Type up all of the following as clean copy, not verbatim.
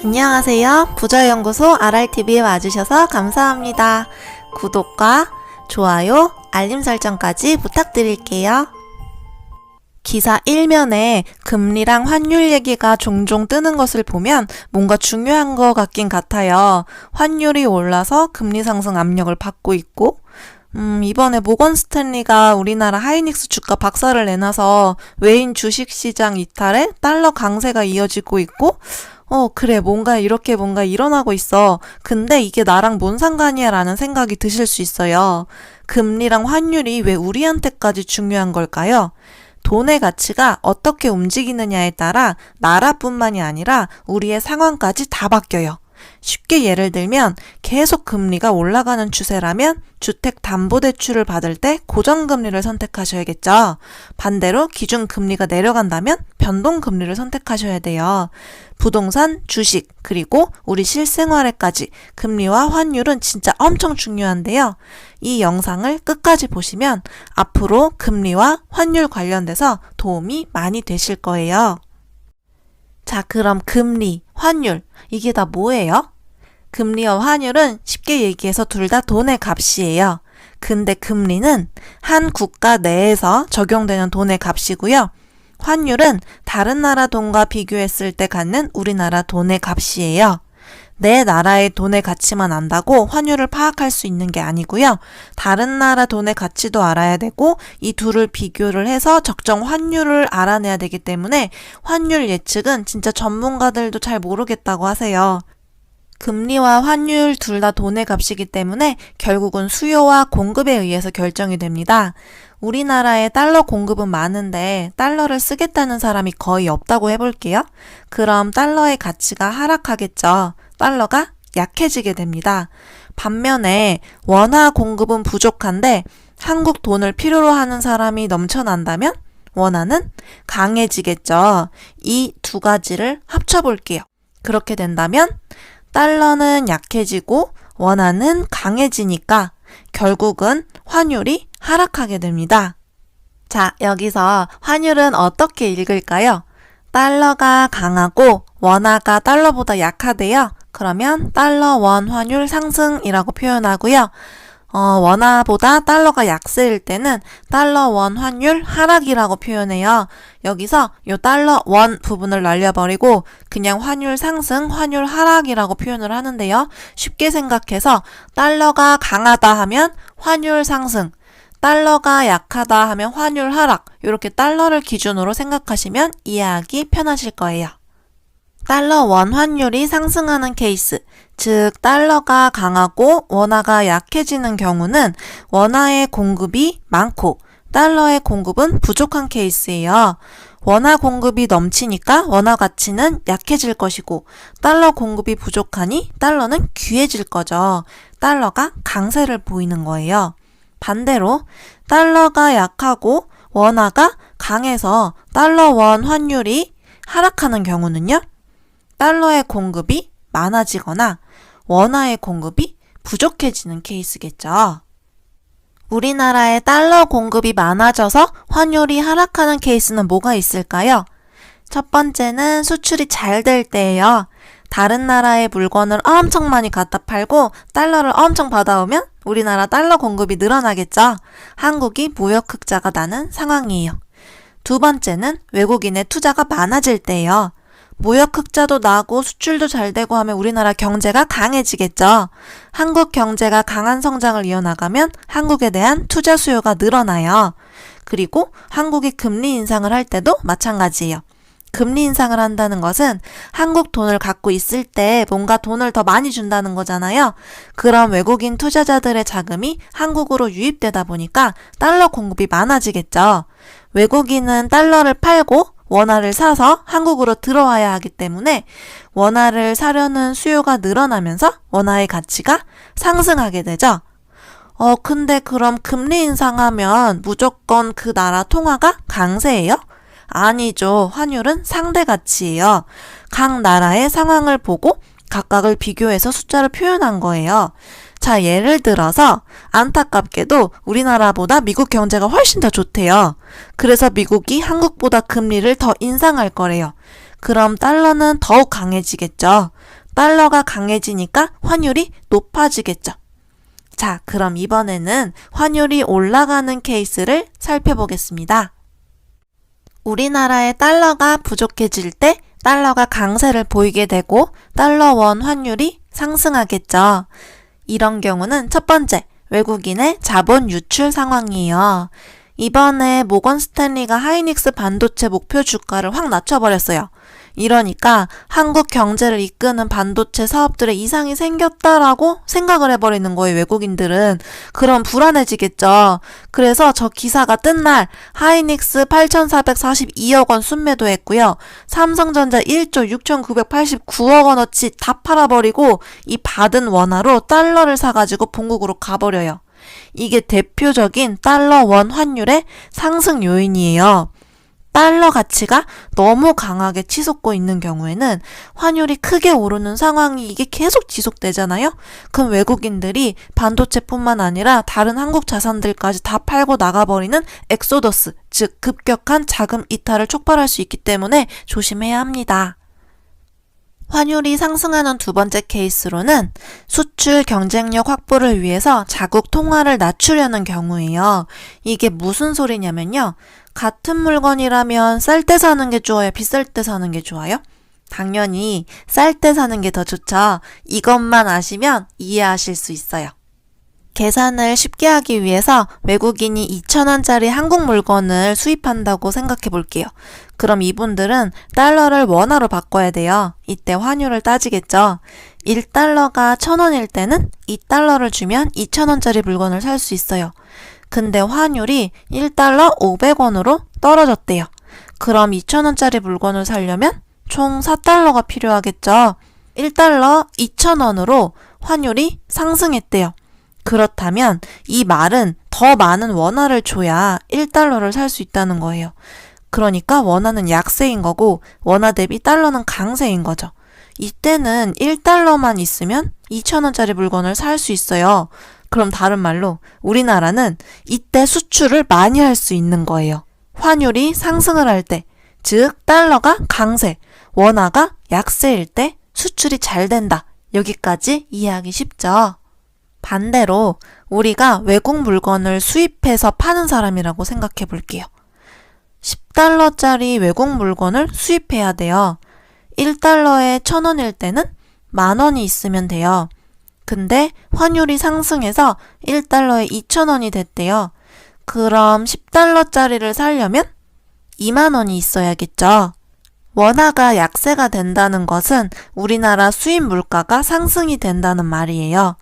안녕하세요. 부자연구소 RRTV에 와주셔서 감사합니다. 구독과 좋아요, 알림 설정까지 부탁드릴게요. 기사 1면에 금리랑 환율 얘기가 종종 뜨는 것을 보면 뭔가 중요한 것 같긴 같아요. 환율이 올라서 금리 상승 압력을 받고 있고, 이번에 모건 스탠리가 우리나라 하이닉스 주가 박살을 내놔서 외인 주식시장 이탈에 달러 강세가 이어지고 있고, 그래, 뭔가 일어나고 있어. 근데 이게 나랑 뭔 상관이야 라는 생각이 드실 수 있어요. 금리랑 환율이 왜 우리한테까지 중요한 걸까요? 돈의 가치가 어떻게 움직이느냐에 따라 나라뿐만이 아니라 우리의 상황까지 다 바뀌어요. 쉽게 예를 들면 계속 금리가 올라가는 추세라면 주택담보대출을 받을 때 고정금리를 선택하셔야겠죠. 반대로 기준금리가 내려간다면 변동금리를 선택하셔야 돼요. 부동산, 주식, 그리고 우리 실생활에까지 금리와 환율은 진짜 엄청 중요한데요. 이 영상을 끝까지 보시면 앞으로 금리와 환율 관련돼서 도움이 많이 되실 거예요. 자, 그럼 금리, 환율, 이게 다 뭐예요? 금리와 환율은 쉽게 얘기해서 둘 다 돈의 값이에요. 근데 금리는 한 국가 내에서 적용되는 돈의 값이고요. 환율은 다른 나라 돈과 비교했을 때 갖는 우리나라 돈의 값이에요. 내 나라의 돈의 가치만 안다고 환율을 파악할 수 있는 게 아니고요. 다른 나라 돈의 가치도 알아야 되고 이 둘을 비교를 해서 적정 환율을 알아내야 되기 때문에 환율 예측은 진짜 전문가들도 잘 모르겠다고 하세요. 금리와 환율 둘 다 돈의 값이기 때문에 결국은 수요와 공급에 의해서 결정이 됩니다. 우리나라에 달러 공급은 많은데 달러를 쓰겠다는 사람이 거의 없다고 해볼게요. 그럼 달러의 가치가 하락하겠죠. 달러가 약해지게 됩니다. 반면에 원화 공급은 부족한데 한국 돈을 필요로 하는 사람이 넘쳐난다면 원화는 강해지겠죠. 이 두 가지를 합쳐볼게요. 그렇게 된다면 달러는 약해지고 원화는 강해지니까 결국은 환율이 하락하게 됩니다. 자, 여기서 환율은 어떻게 읽을까요? 달러가 강하고 원화가 달러보다 약하대요. 그러면 달러 원 환율 상승이라고 표현하고요. 원화보다 달러가 약세일 때는 달러 원 환율 하락이라고 표현해요. 여기서 요 달러 원 부분을 날려버리고 그냥 환율 상승, 환율 하락이라고 표현을 하는데요. 쉽게 생각해서 달러가 강하다 하면 환율 상승, 달러가 약하다 하면 환율 하락, 이렇게 달러를 기준으로 생각하시면 이해하기 편하실 거예요. 달러 원 환율이 상승하는 케이스, 즉 달러가 강하고 원화가 약해지는 경우는 원화의 공급이 많고 달러의 공급은 부족한 케이스예요. 원화 공급이 넘치니까 원화 가치는 약해질 것이고 달러 공급이 부족하니 달러는 귀해질 거죠. 달러가 강세를 보이는 거예요. 반대로 달러가 약하고 원화가 강해서 달러 원 환율이 하락하는 경우는요. 달러의 공급이 많아지거나 원화의 공급이 부족해지는 케이스겠죠. 우리나라에 달러 공급이 많아져서 환율이 하락하는 케이스는 뭐가 있을까요? 첫 번째는 수출이 잘 될 때예요. 다른 나라의 물건을 엄청 많이 갖다 팔고 달러를 엄청 받아오면 우리나라 달러 공급이 늘어나겠죠. 한국이 무역 흑자가 나는 상황이에요. 두 번째는 외국인의 투자가 많아질 때예요. 무역 흑자도 나고 수출도 잘 되고 하면 우리나라 경제가 강해지겠죠. 한국 경제가 강한 성장을 이어나가면 한국에 대한 투자 수요가 늘어나요. 그리고 한국이 금리 인상을 할 때도 마찬가지예요. 금리 인상을 한다는 것은 한국 돈을 갖고 있을 때 뭔가 돈을 더 많이 준다는 거잖아요. 그럼 외국인 투자자들의 자금이 한국으로 유입되다 보니까 달러 공급이 많아지겠죠. 외국인은 달러를 팔고 원화를 사서 한국으로 들어와야 하기 때문에 원화를 사려는 수요가 늘어나면서 원화의 가치가 상승하게 되죠. 근데 그럼 금리 인상하면 무조건 그 나라 통화가 강세예요? 아니죠. 환율은 상대 가치예요. 각 나라의 상황을 보고 각각을 비교해서 숫자를 표현한 거예요. 자, 예를 들어서 안타깝게도 우리나라보다 미국 경제가 훨씬 더 좋대요. 그래서 미국이 한국보다 금리를 더 인상할 거래요. 그럼 달러는 더욱 강해지겠죠. 달러가 강해지니까 환율이 높아지겠죠. 자, 그럼 이번에는 환율이 올라가는 케이스를 살펴보겠습니다. 우리나라의 달러가 부족해질 때 달러가 강세를 보이게 되고 달러 원 환율이 상승하겠죠. 이런 경우는 첫 번째, 외국인의 자본 유출 상황이에요. 이번에 모건 스탠리가 하이닉스 반도체 목표 주가를 확 낮춰버렸어요. 이러니까 한국 경제를 이끄는 반도체 사업들에 이상이 생겼다라고 생각을 해버리는 거예요, 외국인들은. 그럼 불안해지겠죠. 그래서 저 기사가 뜬 날 하이닉스 8,442억 원 순매도했고요. 삼성전자 1조 6,989억 원어치 다 팔아버리고 이 받은 원화로 달러를 사가지고 본국으로 가버려요. 이게 대표적인 달러 원 환율의 상승 요인이에요. 달러 가치가 너무 강하게 치솟고 있는 경우에는 환율이 크게 오르는 상황이 이게 계속 지속되잖아요? 그럼 외국인들이 반도체뿐만 아니라 다른 한국 자산들까지 다 팔고 나가버리는 엑소더스, 즉 급격한 자금 이탈을 촉발할 수 있기 때문에 조심해야 합니다. 환율이 상승하는 두 번째 케이스로는 수출 경쟁력 확보를 위해서 자국 통화를 낮추려는 경우예요. 이게 무슨 소리냐면요. 같은 물건이라면 쌀 때 사는 게 좋아요? 비쌀 때 사는 게 좋아요? 당연히 쌀 때 사는 게 더 좋죠. 이것만 아시면 이해하실 수 있어요. 계산을 쉽게 하기 위해서 외국인이 2,000원짜리 한국 물건을 수입한다고 생각해 볼게요. 그럼 이분들은 달러를 원화로 바꿔야 돼요. 이때 환율을 따지겠죠. 1달러가 1,000원일 때는 2달러를 주면 2,000원짜리 물건을 살 수 있어요. 근데 환율이 1달러 500원으로 떨어졌대요. 그럼 2,000원짜리 물건을 사려면 총 4달러가 필요하겠죠. 1달러 2,000원으로 환율이 상승했대요. 그렇다면 이 말은 더 많은 원화를 줘야 1달러를 살 수 있다는 거예요. 그러니까 원화는 약세인 거고 원화 대비 달러는 강세인 거죠. 이때는 1달러만 있으면 2,000원짜리 물건을 살 수 있어요. 그럼 다른 말로 우리나라는 이때 수출을 많이 할 수 있는 거예요. 환율이 상승을 할 때, 즉 달러가 강세, 원화가 약세일 때 수출이 잘 된다. 여기까지 이해하기 쉽죠? 반대로 우리가 외국 물건을 수입해서 파는 사람이라고 생각해 볼게요. 10달러짜리 외국 물건을 수입해야 돼요. 1달러에 1,000원일 때는 10,000원이 있으면 돼요. 근데 환율이 상승해서 1달러에 2,000원이 됐대요. 그럼 10달러짜리를 사려면 20,000원이 있어야겠죠. 원화가 약세가 된다는 것은 우리나라 수입 물가가 상승이 된다는 말이에요.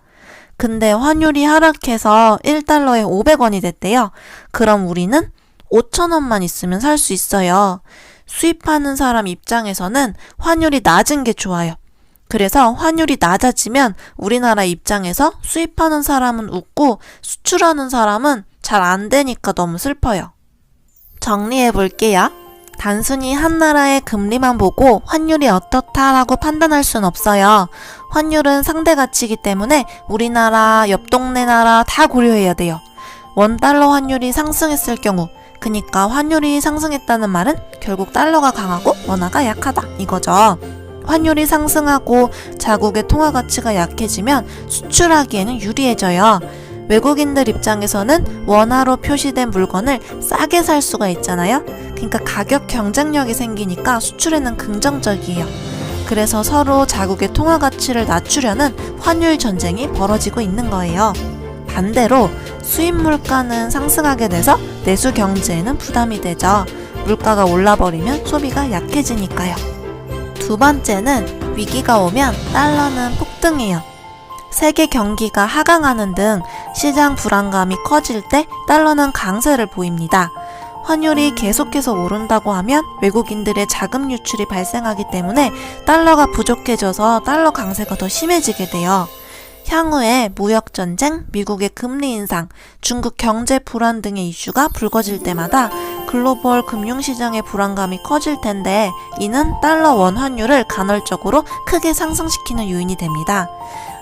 근데 환율이 하락해서 1달러에 500원이 됐대요. 그럼 우리는 5,000원만 있으면 살 수 있어요. 수입하는 사람 입장에서는 환율이 낮은 게 좋아요. 그래서 환율이 낮아지면 우리나라 입장에서 수입하는 사람은 웃고 수출하는 사람은 잘 안 되니까 너무 슬퍼요. 정리해 볼게요. 단순히 한 나라의 금리만 보고 환율이 어떻다라고 판단할 순 없어요. 환율은 상대 가치이기 때문에 우리나라, 옆 동네 나라 다 고려해야 돼요. 원달러 환율이 상승했을 경우, 그니까 환율이 상승했다는 말은 결국 달러가 강하고 원화가 약하다 이거죠. 환율이 상승하고 자국의 통화 가치가 약해지면 수출하기에는 유리해져요. 외국인들 입장에서는 원화로 표시된 물건을 싸게 살 수가 있잖아요. 그러니까 가격 경쟁력이 생기니까 수출에는 긍정적이에요. 그래서 서로 자국의 통화 가치를 낮추려는 환율 전쟁이 벌어지고 있는 거예요. 반대로 수입 물가는 상승하게 돼서 내수 경제에는 부담이 되죠. 물가가 올라버리면 소비가 약해지니까요. 두 번째는 위기가 오면 달러는 폭등해요. 세계 경기가 하강하는 등 시장 불안감이 커질 때 달러는 강세를 보입니다. 환율이 계속해서 오른다고 하면 외국인들의 자금 유출이 발생하기 때문에 달러가 부족해져서 달러 강세가 더 심해지게 돼요. 향후에 무역전쟁, 미국의 금리 인상, 중국 경제 불안 등의 이슈가 불거질 때마다 글로벌 금융시장의 불안감이 커질 텐데 이는 달러 원 환율을 간헐적으로 크게 상승시키는 요인이 됩니다.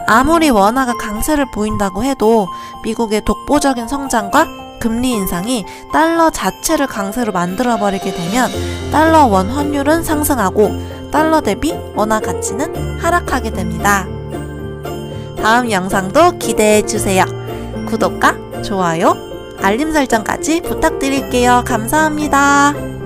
아무리 원화가 강세를 보인다고 해도 미국의 독보적인 성장과 금리 인상이 달러 자체를 강세로 만들어버리게 되면 달러 원 환율은 상승하고 달러 대비 원화 가치는 하락하게 됩니다. 다음 영상도 기대해주세요. 구독과 좋아요, 알림 설정까지 부탁드릴게요. 감사합니다.